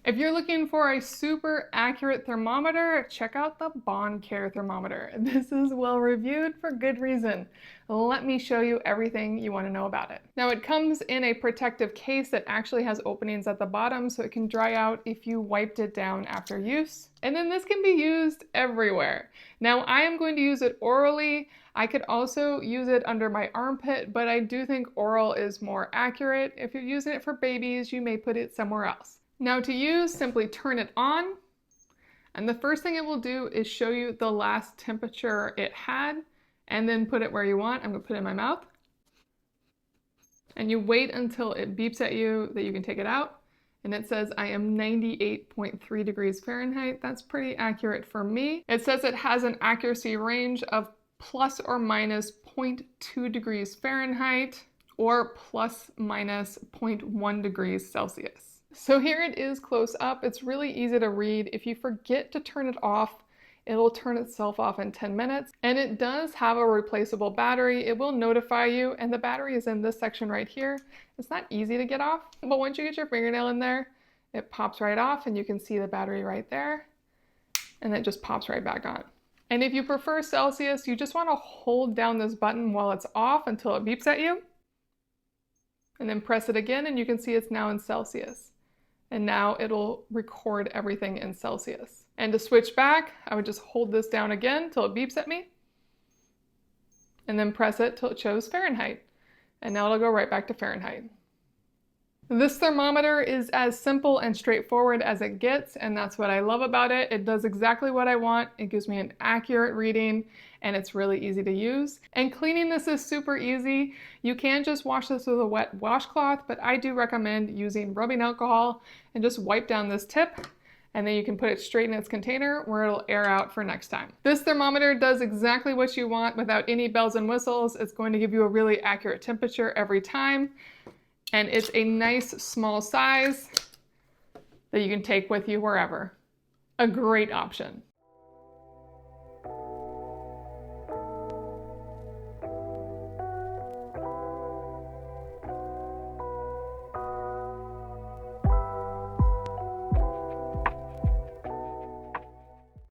If you're looking for a super accurate thermometer, check out the Boncare Thermometer. This is well reviewed for good reason. Let me show you everything you want to know about it. Now it comes in a protective case that actually has openings at the bottom so it can dry out if you wiped it down after use. And then this can be used everywhere. Now I am going to use it orally. I could also use it under my armpit, but I do think oral is more accurate. If you're using it for babies, you may put it somewhere else. Now to use, simply turn it on, and the first thing it will do is show you the last temperature it had, and then put it where you want. I'm going to put it in my mouth. And you wait until it beeps at you that you can take it out, and it says I am 98.3 degrees Fahrenheit. That's pretty accurate for me. It says it has an accuracy range of plus or minus 0.2 degrees Fahrenheit or plus minus 0.1 degrees Celsius. So here it is close up. It's really easy to read. If you forget to turn it off, it'll turn itself off in 10 minutes. And it does have a replaceable battery. It will notify you, and the battery is in this section right here. It's not easy to get off, but once you get your fingernail in there, it pops right off and you can see the battery right there, and it just pops right back on. And if you prefer Celsius, you just want to hold down this button while it's off until it beeps at you, and then press it again and you can see it's now in Celsius. And now it'll record everything in Celsius. And to switch back, I would just hold this down again till it beeps at me, and then press it till it shows Fahrenheit. And now it'll go right back to Fahrenheit. This thermometer is as simple and straightforward as it gets, and that's what I love about it. It does exactly what I want. It gives me an accurate reading, and it's really easy to use. And cleaning this is super easy. You can just wash this with a wet washcloth, but I do recommend using rubbing alcohol and just wipe down this tip, and then you can put it straight in its container where it'll air out for next time. This thermometer does exactly what you want without any bells and whistles. It's going to give you a really accurate temperature every time. And it's a nice small size that you can take with you wherever. A great option.